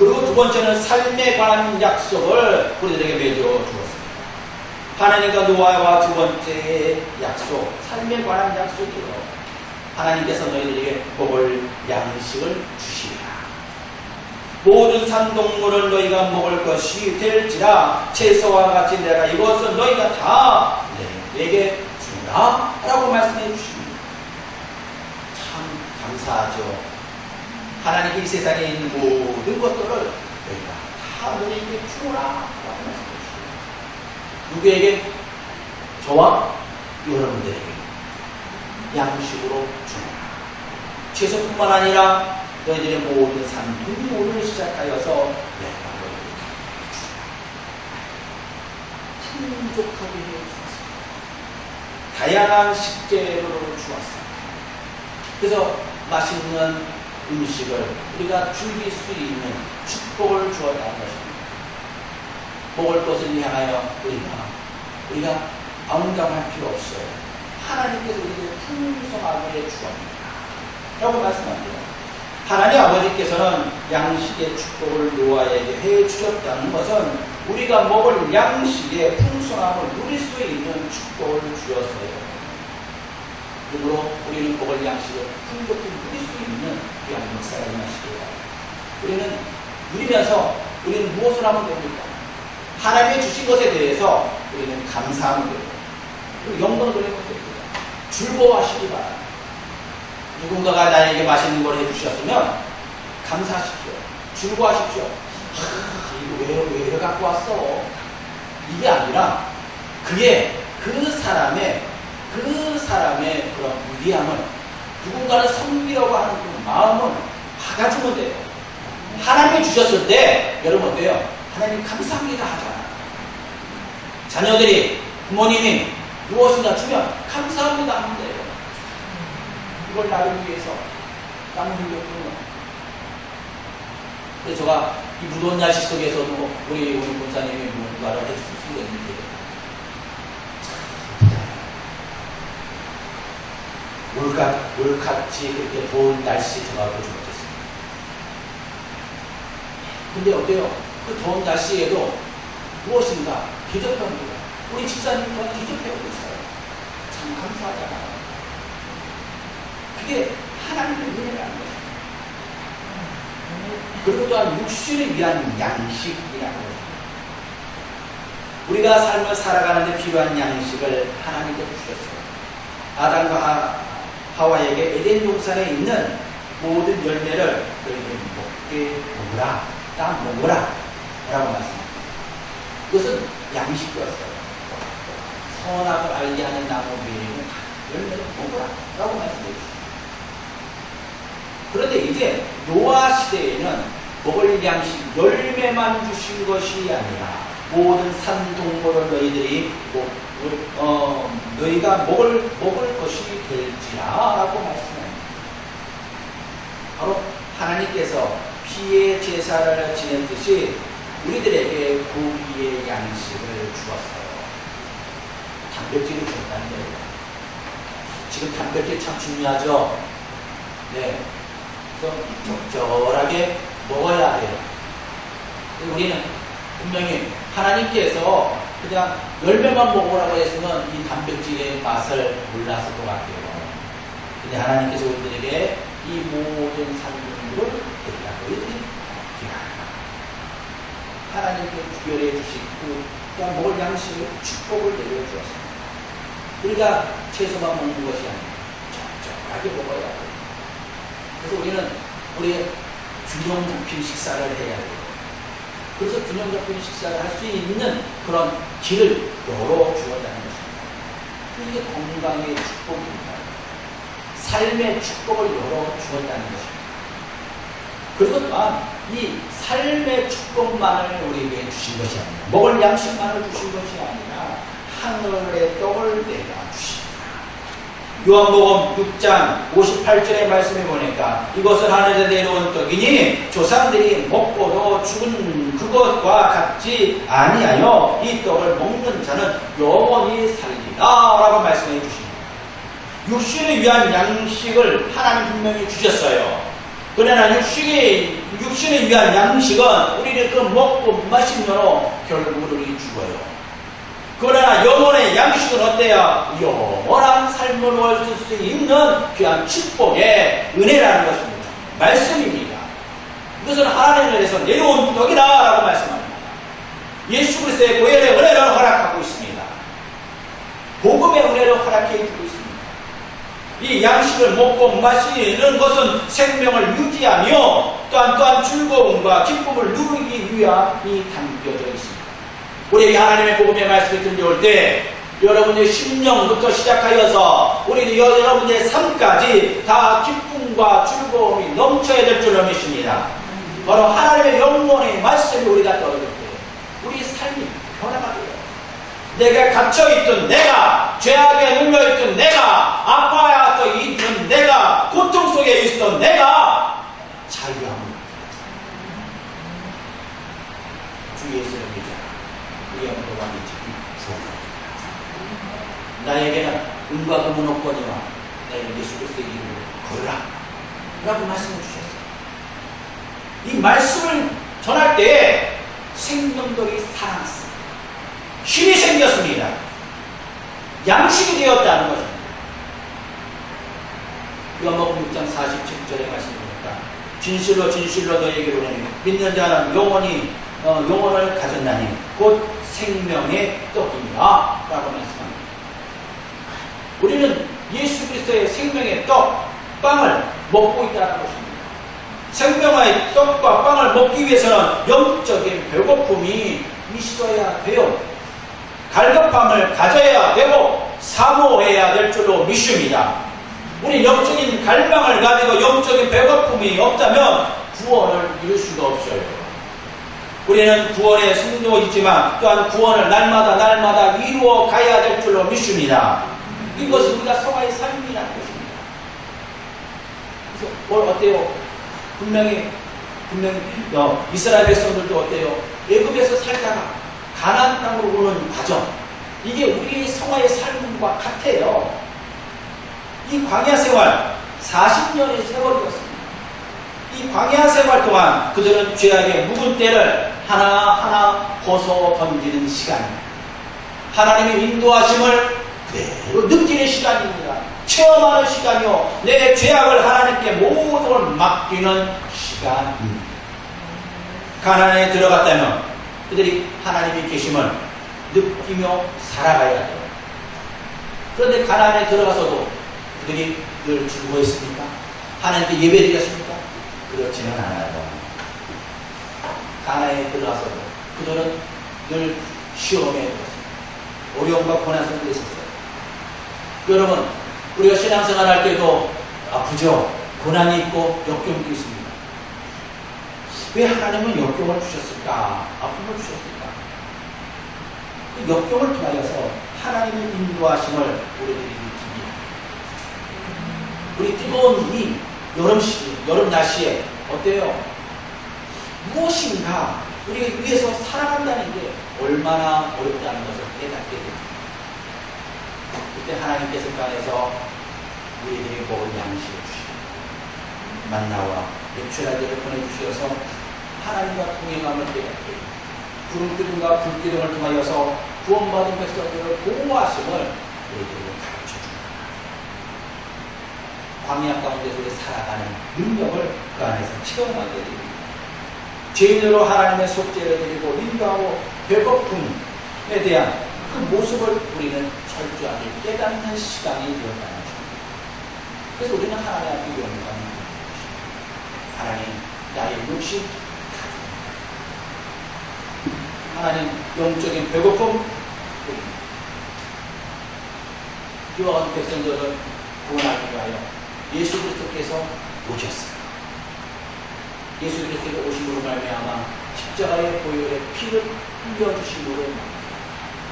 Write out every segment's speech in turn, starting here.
그리고 두 번째는 삶에 관한 약속을 우리들에게 맺어 주었습니다. 하나님과 노아와 두 번째 약속, 삶에 관한 약속이요. 하나님께서 너희들에게 먹을 양식을 주시리라. 모든 산동물은 너희가 먹을 것이 될지라 채소와 같이 내가 이것은 너희가 다 내게 주라 라고 말씀해 주십니다. 참 감사하죠. 하나님이 이 세상에 있는 모든 것들을 너희가 다 너희에게 주라 라고 말씀해 주십니다. 누구에게? 저와 여러분들에게 양식으로 주라. 채소뿐만 아니라 너희들의 모든 산동물을 시작하여서 내가 너희에게 주라. 풍족하게 해주셨습니다. 다양한 식재료를 주었습니다. 그래서 맛있는 음식을 우리가 즐길 수 있는 축복을 주었다는 것입니다. 먹을 것을 향하여 우리가 아웅다웅할 필요 없어요. 하나님께서 우리에게 풍성하게 주었습니다 라고 말씀합니다. 하나님 아버지께서는 양식의 축복을 노아에게 해주셨다는 것은 우리가 먹을 양식의 풍성함을 누릴 수 있는 축복을 주었어요. 그러므로 우리는 먹을 양식을 풍족히 누릴 수 있는 귀한 역사가 임하시기를 바랍니다. 우리는 누리면서 우리는 무엇을 하면 됩니까? 하나님이 주신 것에 대해서 우리는 감사하면 됩니다. 그리고 영광을 돌리면 됩니다. 즐거워하시기 바랍니다. 누군가가 나에게 맛있는 걸 해주셨으면 감사하십시오. 즐거워하십시오. 이거 왜 갖고 왔어? 이게 아니라 그게 그 사람의 그런 위대함을 누군가를 섬기려고 하는 그 마음을 받아주면 돼요. 하나님이 주셨을 때 여러분 어때요? 하나님 감사합니다 하잖아요. 자녀들이 부모님이 무엇인가 주면 감사합니다 하면 돼요. 이걸 나를 위해서 땀을 흘렸군요. 그래서 제가 이 무더운 날씨 속에서도 우리 본사님이 뭔가를 해줄 수 있는데 올같이 그렇게 더운 날씨 제가 보지 못했습니다. 근데 어때요? 그 더운 날씨에도 무엇인가 대접합니다. 우리 집사님과 대접해오고 있어요. 참 감사하잖아요. 그게 하나님의 은혜라는 거예요. 그리고 또한 육신을 위한 양식이라는 거예요. 우리가 삶을 살아가는데 필요한 양식을 하나님께서 주셨어요. 아담과 하와에게 에덴 동산에 있는 모든 열매를 너희들이 먹게 먹으라, 다 먹으라 라고 말씀합니다. 그것은 양식이었어요. 선악을 알게 하는 나무 위에는 열매를 먹으라 라고 말씀해 주십니다. 그런데 이제 노아 시대에는 먹을 양식 열매만 주신 것이 아니라 모든 산동물을 너희들이 너희가 먹을 것이 될지라 라고 말씀합니다. 바로 하나님께서 피의 제사를 지냈듯이 우리들에게 고기의 양식을 주었어요. 단백질을 줬다는 거예요. 지금 단백질 참 중요하죠? 네. 적절하게 먹어야 돼요. 우리는 분명히 하나님께서 그냥 열매만 먹으라고 했으면 이 단백질의 맛을 몰랐을 것 같아요. 근데 하나님께서 우리들에게 이 모든 산물을 너희들이 하나님께 주결해 주시고 그냥 먹을 양식을 축복을 내려주었습니다. 우리가 채소만 먹는 것이 아니라 적절하게 먹어야 돼요. 그래서 우리는 우리의 균형 잡힌 식사를 해야 돼요. 그래서 균형 잡힌 식사를 할 수 있는 그런 길을 열어주었다는 것입니다. 이게 건강의 축복입니다. 삶의 축복을 열어주었다는 것입니다. 그리고 또한 이 삶의 축복만을 우리에게 주신 것이 아니라 먹을 양식만을 주신 것이 아니라 하늘의 떡을 내가 주십니다. 요한복음 6장 58절의 말씀에 보니까 이것은 하늘에서 내려온 떡이니 조상들이 먹고도 죽은 그것과 같지 아니하여 이 떡을 먹는 자는 영원히 살리라 라고 말씀해 주십니다. 육신을 위한 양식을 하나님 분명히 주셨어요. 그러나 육신을 위한 양식은 우리를 그 먹고 마심으로 결국 우리 죽어요. 그러나 영혼의 양식은 어때요? 영원한 삶을 얻을 수 있는 귀한 축복의 은혜라는 것입니다. 말씀입니다. 이것은 하나님에서 내려온 떡이다 라고 말씀합니다. 예수 그리스도의 보혈의 은혜를 허락하고 있습니다. 복음의 은혜를 허락해 주고 있습니다. 이 양식을 먹고 마시는 것은 생명을 유지하며 또한 즐거움과 기쁨을 누리기 위함이 담겨져 있습니다. 우리 하나님의 복음의 말씀이 들려올 때 여러분의 심령부터 시작하여서 우리 여러분의 삶까지 다 기쁨과 즐거움이 넘쳐야 될 줄로 믿습니다. 바로 하나님의 영혼의 말씀이 우리가 떠오를 때 우리 삶이 변화가 돼요. 내가 갇혀있던 내가, 죄악에 눌려있던 내가, 아파하여 있던 내가, 고통 속에 있었던 내가 자유함을 주 예수를 믿어 우리 영혼도 완전히 구원합니다. 나에게는 은과 금은 없거니와 나에게 예수 그리스도의 이름으로 걸으라 라고 말씀해 주셨어요. 이 말씀을 전할 때에 생명력이 살아났습니다. 힘이 생겼습니다. 양식이 되었다는 것입니다. 요한복음 6장 47절의 말씀입니다. 진실로 진실로 너희에게 이르노니 믿는 자는 영혼을 가졌나니 곧 생명의 떡이니라 라고 말씀합니다. 우리는 예수 그리스도의 생명의 떡, 빵을 먹고 있다는 것입니다. 생명의 떡과 빵을 먹기 위해서는 영적인 배고픔이 있어야 돼요. 갈급함을 가져야 되고 사모해야 될 줄로 믿습니다. 우리 영적인 갈망을 가지고 영적인 배고픔이 없다면 구원을 이룰 수가 없어요. 우리는 구원의 승도이지만 또한 구원을 날마다 이루어 가야 될 줄로 믿습니다. 이것이 우리가 성화의 삶이라는 것입니다. 그래서 뭘 어때요? 분명히 이스라엘 백성들도 어때요? 애굽에서 살다가 가나안 땅으로 오는 과정, 이게 우리의 성화의 삶과 같아요. 이 광야 생활 40년의 세월이었습니다. 이 광야 생활 동안 그들은 죄악의 묵은 때를 하나하나 벗어 던지는 시간입니다. 하나님의 인도하심을 그대로 느끼는 시간입니다. 체험하는 시간이요, 내 죄악을 하나님께 모든 걸 맡기는 시간입니다. 가나안에 들어갔다면 그들이 하나님의 계심을 느끼며 살아가야 돼요. 그런데 가나안에 들어가서도 그들이 늘 즐거워했습니까? 하나님께 예배드렸습니까? 그렇지는 않아요. 가나안에 들어가서도 그들은 늘 시험에 들었습니다. 어려움과 고난 속에 있었어요. 여러분, 우리가 신앙생활 할 때도 아프죠? 고난이 있고 역경도 있습니다. 왜 하나님은 역경을 주셨을까? 아픔을 주셨을까? 그 역경을 통하여서 하나님의 인도하심을 우리들이 느낍니다. 우리 뜨거운 이 여름 날씨에 어때요? 무엇인가 우리가 위해서 살아간다는 게 얼마나 어렵다는 것을 깨닫게 됩니다. 그때 하나님께서 땅에서 우리들이 먹을 양식을 주시고 만나와 맥주라기를 보내주셔서 하나님과 동행함을 깨닫게 구름기둥과 불기둥을 통하여서 구원받은 백성들을 보호하심을 우리들에게 가르쳐줍니다. 광야 가운데서 살아가는 능력을 그 안에서 체험하게 됩니다. 죄인으로 하나님의 속죄를 드리고 인도하고 배고픔에 대한 그 모습을 우리는 철저하게 깨닫는 시간이 되었다는 것입니다. 그래서 우리는 하나님 앞에 영광을 하나님 나의 육신 하나님 영적인 배고픔 이와 같은 백성들을 구원하기 위하여 예수 그리스도께서 오셨어요. 예수 그리스도가 오심으로 말미암아 십자가의 보혈의 피를 흘려주심으로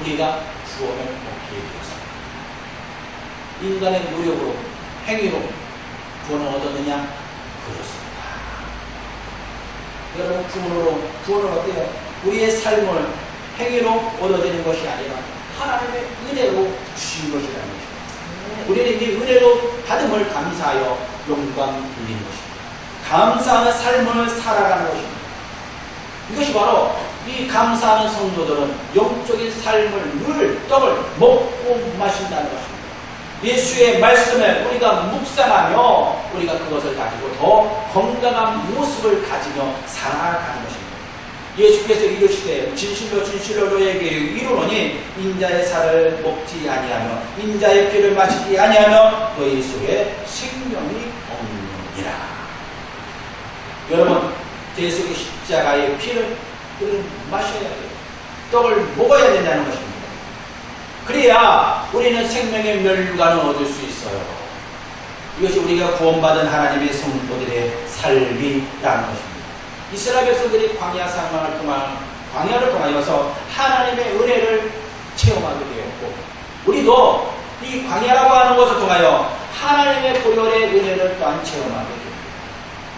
우리가 구원을 얻게 되었습니다. 인간의 노력으로 행위로 구원을 얻었느냐? 그렇습니다. 여러분, 구원을 어때요? 우리의 삶을 행위로 얻어지는 것이 아니라 하나님의 은혜로 주신 것이라는 것입니다. 우리는 이 은혜로 받음을 감사하여 영광 돌리는 것입니다. 감사하는 삶을 살아가는 것입니다. 이것이 바로 이 감사하는 성도들은 영적인 삶을 늘 떡을 먹고 마신다는 것입니다. 예수의 말씀을 우리가 묵상하며 우리가 그것을 가지고 더 건강한 모습을 가지며 살아가는 것입니다. 예수께서 이르시되 진실로 진실로 너희에게 이르노니 인자의 살을 먹지 아니하며 인자의 피를 마시지 아니하며 너희 속에 생명이 없느니라. 여러분, 제 속의 십자가의 피를 마셔야 돼요. 떡을 먹어야 된다는 것입니다. 그래야 우리는 생명의 멸류관을 얻을 수 있어요. 이것이 우리가 구원받은 하나님의 성도들의 삶이라는 것입니다. 이스라엘 백성들이 광야 광야를 통하여서 하나님의 은혜를 체험하게 되었고, 우리도 이 광야라고 하는 것을 통하여 하나님의 보혈의 은혜를 또한 체험하게 됩니다.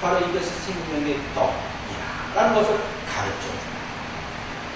바로 이것이 생명의 떡이라는 것을 가르쳐 줍니다.